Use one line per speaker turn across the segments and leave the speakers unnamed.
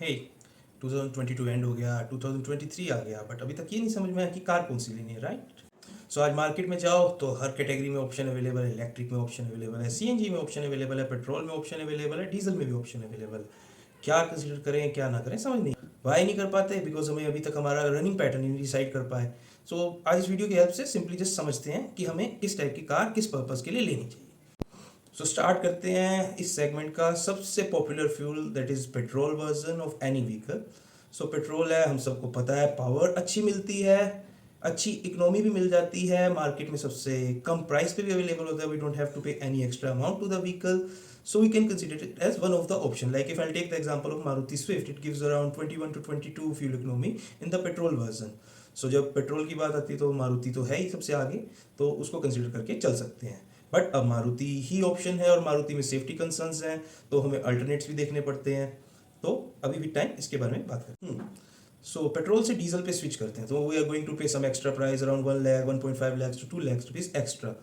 हे 2022 and हो गया, 2023 आ गया, बट अभी तक ये नहीं समझ में आया कि कार कौन सी लेनी है, राइट? सो आज मार्केट में जाओ तो हर कैटेगरी में ऑप्शन अवेलेबल है। इलेक्ट्रिक में ऑप्शन अवेलेबल है, सीएनजी में ऑप्शन अवेलेबल है, पेट्रोल में ऑप्शन अवेलेबल है, डीजल में भी ऑप्शन अवेलेबल है। क्या कंसिडर करें क्या ना करें समझ नहीं। वाई नहीं कर पाते? बिकॉज हमें अभी तक हमारा रनिंग पैटर्न नहीं डिसाइड कर पाए। सो आज इस वीडियो की हेल्प से सिंपली जस्ट समझते हैं कि हमें किस टाइप की कार किस पर्पज़ के लिए लेनी चाहिए। सो स्टार्ट करते हैं इस सेगमेंट का सबसे popular fuel, that is petrol version of any vehicle. So petrol है, हम सबको पता है, पावर अच्छी मिलती है, अच्छी इकोनॉमी भी मिल जाती है, मार्केट में सबसे कम प्राइस पे भी अवेलेबल होता है। We don't have to pay any extra amount to the vehicle, so we can consider it as one of the option. Like if I'll take the example of Maruti Swift, it gives around 21 to 22 fuel economy in the petrol version. So जब petrol की बात आती है तो मारुति तो है ही सबसे आगे, तो उसको कंसिडर करके चल सकते हैं। बट अब मारुति ही ऑप्शन है और मारुति में सेफ्टी कंसर्न्स हैं, तो हमें अल्टरनेट्स भी देखने पड़ते हैं। तो अभी भी टाइम इसके बारे में बात करते हैं। सो पेट्रोल से डीजल पे स्विच करते हैं तो we are going to pay some extra price around 1 lakh 1.5 lakh to 2 lakh rupees extra.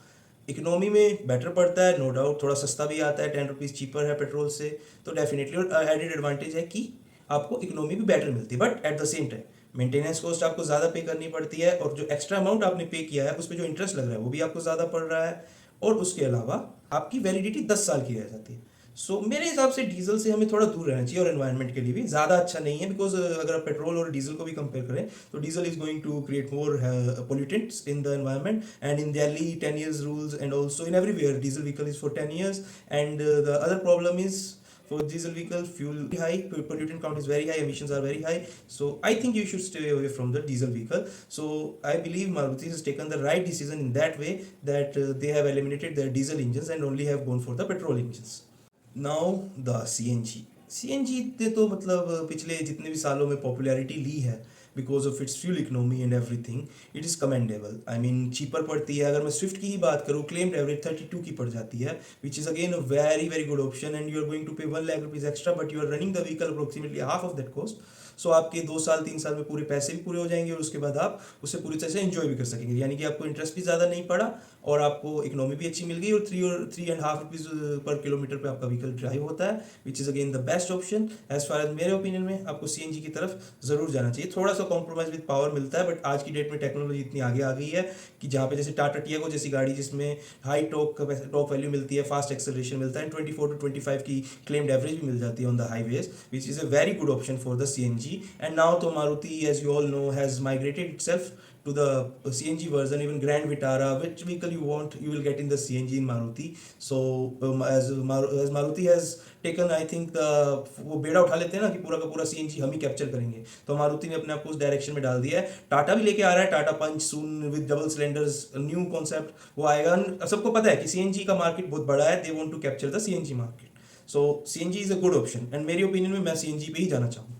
Economy में बेटर पड़ता है, नो डाउट, थोड़ा सस्ता भी आता है, 10 रुपीज़ चीपर है पेट्रोल से, तो डेफिनेटली। और एडेड एडवांटेज है कि आपको इकोनॉमी भी बेटर मिलती है, but at the same time maintenance cost आपको ज़्यादा पे करनी पड़ती है, और जो एक्स्ट्रा अमाउंट आपने पे किया है उस पर जो इंटरेस्ट लग रहा है वो भी आपको ज़्यादा पड़ रहा है, और उसके अलावा आपकी वैलिडिटी 10 साल की रह जाती है। सो मेरे हिसाब से डीजल से हमें थोड़ा दूर रहना चाहिए, और एनवायरनमेंट के लिए भी ज़्यादा अच्छा नहीं है, बिकॉज अगर आप पेट्रोल और डीजल को भी कंपेयर करें तो diesel is going to create more pollutants in the environment. And in Delhi 10 years rules, and also in everywhere diesel vehicle is for 10 years. And the other problem is for diesel vehicle, fuel high, pollutant count is very high, emissions are very high. So I think you should stay away from the diesel vehicle. So I believe Maruti has taken the right decision in that way, that they have eliminated their diesel engines and only have gone for the petrol engines. Now the C N G ने तो मतलब पिछले जितने भी सालों में popularity ली है, because of its fuel economy and everything, it is commendable. I mean cheaper पड़ती है, अगर मैं स्विफ्ट की ही बात करूँ क्लेम्ड एवरेज 32 की पड़ जाती है, which is again a very very good option. And you are going to pay 1 lakh rupees extra, but you are running the vehicle approximately half of that cost. So आपके 2 साल 3 साल में पूरे पैसे भी पूरे हो जाएंगे, और उसके बाद आप उसे पूरी तरह से एंजॉय भी कर सकेंगे, यानी कि आपको इंटरेस्ट भी ज़्यादा नहीं पड़ा, और आपको इकोनॉमी भी अच्छी मिल गई, और 3.5 रुपीज़ पर किलोमीटर पे आपका व्हीकल ड्राइव होता है, which is again the best option. As far as मेरे ओपिनियन में आपको सीएनजी की तरफ ज़रूर जाना चाहिए। थोड़ा सा कॉम्प्रोमाइज़ विद पावर मिलता है, बट आज की डेट में टेक्नोलॉजी इतनी आगे आ गई है कि जहाँ पे जैसे टाटा टियागो जैसी गाड़ी जिसमें हाई टॉक वैल्यू मिलती है, फास्ट एक्सेलरेशन मिलता है, 24 to 25 की क्लेम्ड एवरेज भी मिल जाती है on the highways, which is a very good option for the CNG. And now तो Maruti, as you all know, has migrated itself to the CNG version. Even Grand Vitara, which vehicle you want, you will get in the CNG in Maruti. So as Maruti has taken, I think वो बेड़ा उठा लेते हैं ना कि पूरा का पूरा CNG हम ही कैप्चर करेंगे, तो मारुति ने अपने आप को उस डायरेक्शन में डाल दिया है। टाटा भी लेके आ रहा है, Tata Punch soon with double cylinders, new concept वो आएगा। सबको पता है कि CNG का मार्केट बहुत बड़ा है, they want to capture the CNG market. So CNG is a good option, and मेरी ओपिनियन में मैं CNG पे ही जाना चाहूँगा।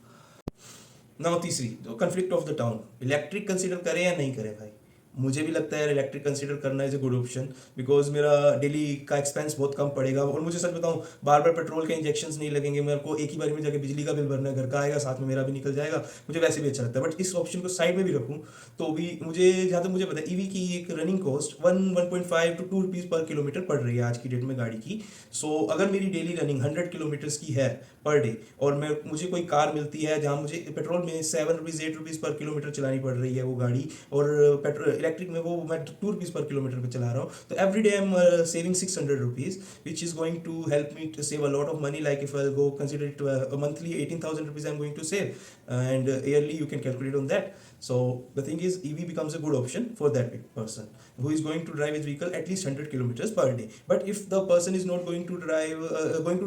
नाउ तीसरी, तो conflict of the town, electric consider करें या नहीं करें भाई? मुझे भी लगता है यार इलेक्ट्रिक कंसीडर करना is a good option, because मेरा डेली का एक्सपेंस बहुत कम पड़ेगा, और मुझे सच बताऊं बार बार पेट्रोल के इंजेक्शंस नहीं लगेंगे, मेरे को एक ही बार में जाके बिजली का बिल भरना है, घर का आएगा, साथ में मेरा भी निकल जाएगा, मुझे वैसे भी अच्छा लगता है। बट इस ऑप्शन को साइड में भी रखूँ तो भी मुझे, जहाँ तक मुझे पता है, ईवी की एक रनिंग कॉस्ट 1.5 to 2 रुपीज़ पर किलोमीटर पड़ रही है आज की डेट में गाड़ी की। सो अगर मेरी डेली रनिंग 100 किलोमीटर्स की है पर डे, और मुझे कोई कार मिलती है जहाँ मुझे पेट्रोल में 7 रुपीज़ 8 रुपीज़ पर किलोमीटर चलानी पड़ रही है वो गाड़ी, और पेट्रोल इलेक्ट्रिक में वो मैं 2 रुपीज़ पर किलोमीटर पे चला रहा हूँ, तो every day I am saving 600 rupees, which is going to help me to save a lot of money. Like if I go consider it monthly 18,000 rupees I am going to save, and yearly you can calculate on that. So the thing is, EV becomes a good option for that person who is going to drive his vehicle at least 100 kilometers per day. But if the person is not going to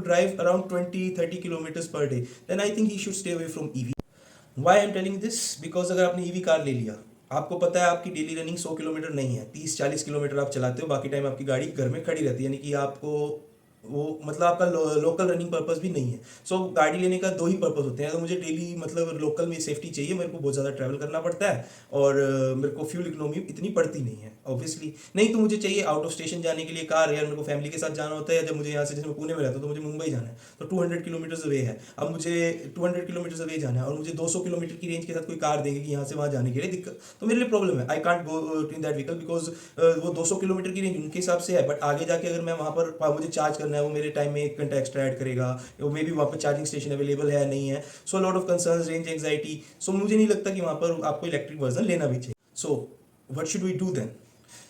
drive around 20-30 kilometers per day, then I think he should stay away from EV. Why I am telling this? Because अगर आपने EV car ले लिया, आपको पता है आपकी daily running 100 kilometre नहीं है, 30-40 किलोमीटर आप चलाते हो, बाकी टाइम आपकी गाड़ी घर में खड़ी रहती है, यानी कि आपको वो मतलब आपका लोकल रनिंग पर्पस भी नहीं है। सो गाड़ी लेने का दो ही पर्पस होते हैं, अगर मुझे डेली मतलब लोकल में सेफ्टी चाहिए, मेरे को बहुत ज़्यादा ट्रैवल करना पड़ता है, और मेरे को फ्यूल इकोनॉमी इतनी पड़ती नहीं है ऑब्वियसली, नहीं तो मुझे चाहिए आउट ऑफ स्टेशन जाने के लिए कार, यार मेरे को फैमिली के साथ जाना होता है, या जब मुझे यहाँ से, जैसे मैं पुणे में रहता हूँ तो मुझे मुंबई जाना है, तो 200 किलोमीटर्स अवे है, अब मुझे 200 किलोमीटर्स अवे जाना है, और मुझे 200 किलोमीटर की रेंज के साथ कोई कार देंगे कि यहाँ से वहाँ जाने के लिए दिक्कत, तो मेरे लिए प्रॉब्लम है। I can't go in that vehicle, because वो 200 किलोमीटर की रेंज उनके हिसाब से है, बट आगे जाके अगर मैं वहाँ पर मुझे चार्ज करना है, वो मेरे टाइम में 1 घंटा एक्स्ट्रा ऐड करेगा, वो मे बी वहाँ पर चार्जिंग स्टेशन अवेलेबल है नहीं है, so lot of concerns, range anxiety, so मुझे नहीं लगता कि वहाँ पर आपको इलेक्ट्रिक वर्जन लेना भी चाहिए. So what should we do then?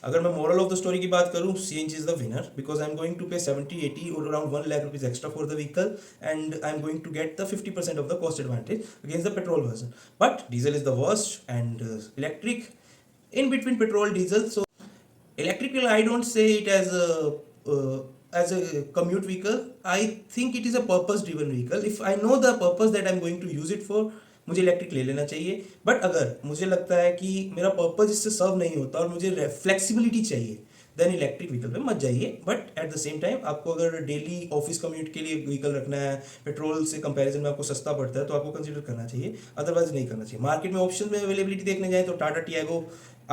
अगर मैं मोरल ऑफ द स्टोरी की बात करूँ, CNG is the winner because I am going to pay 70-80 और around 1 lakh rupees extra for the vehicle and I am going to get the 50% of the cost advantage against the petrol version. But diesel is the worst and electric in between petrol diesel. So electrical, I don't say it as a commute vehicle. I think it is a purpose driven vehicle. If I know the purpose that I'm going to use it for, मुझे electric ले लेना चाहिए. But अगर मुझे लगता है कि मेरा पर्पस इससे सर्व नहीं होता और मुझे फ्लेक्सिबिलिटी चाहिए, देन इलेक्ट्रिक व्हीकल पे मत जाइए. But at the same time आपको अगर डेली ऑफिस कम्यूट के लिए व्हीकल रखना है, पेट्रोल से कंपैरिजन में आपको सस्ता पड़ता है, तो आपको कंसीडर करना चाहिए, अदरवाइज नहीं करना चाहिए. मार्केट में ऑप्शन में अवेलेबिलिटी देखने जाए तो टाटा टियागो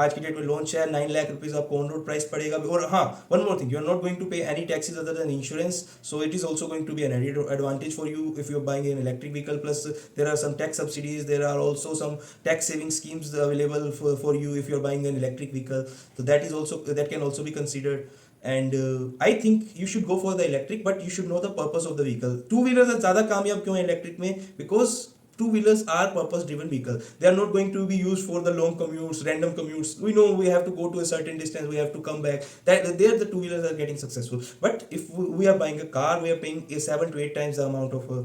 आज की डेट में लॉन्च है, 9 लाख रुपीज आपको ऑन रोड प्राइस पड़ेगा. और हाँ, one more thing, you are not going to pay any taxes other than insurance, so it is also going to be an advantage for you if you are buying an electric vehicle. Plus there are some tax subsidies, there are also some tax saving schemes available for you if you are buying an electric vehicle, so that can also be considered. And I think you should go for the electric, but you should know the purpose of the vehicle. Two wheelers ज़्यादा कामयाब क्यों है electric में? Because two wheelers are purpose driven vehicle. They are not going to be used for the long commutes, random commutes. We know we have to go to a certain distance, we have to come back. That there the two wheelers are getting successful. But if we are buying a car, we are paying 7 to 8 times the amount of a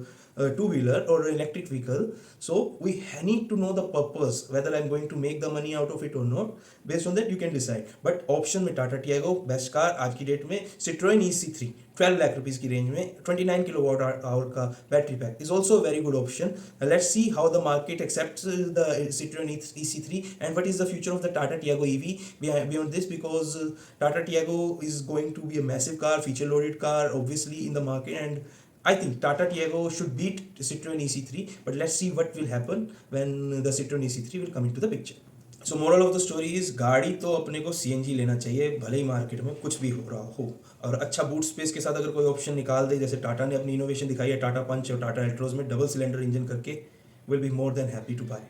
two wheeler or an electric vehicle. So we need to know the purpose, whether I'm going to make the money out of it or not. Based on that you can decide. But option में Tata Tiago best car आज की date में. Citroen EC3 12 lakh rupees की range में 29 kilowatt hour का battery pack is also very good option. Let's see how the market accepts the Citroen EC3 and what is the future of the Tata Tiago EV beyond this, because Tata Tiago is going to be a massive car, feature loaded car obviously in the market, and I think Tata Tiago should beat Citroen EC3, but let's see what will happen when the Citroen EC3 will come into the picture. So moral of the story is, गाड़ी तो अपने को CNG लेना चाहिए, भले ही market में कुछ भी हो रहा हो. और अच्छा बूट स्पेस के साथ अगर कोई ऑप्शन निकाल दे, जैसे टाटा ने अपनी इनोवेशन दिखाई है, टाटा पंच और टाटा एल्ट्रोज में डबल सिलेंडर इंजन करके, will be more than happy to bye.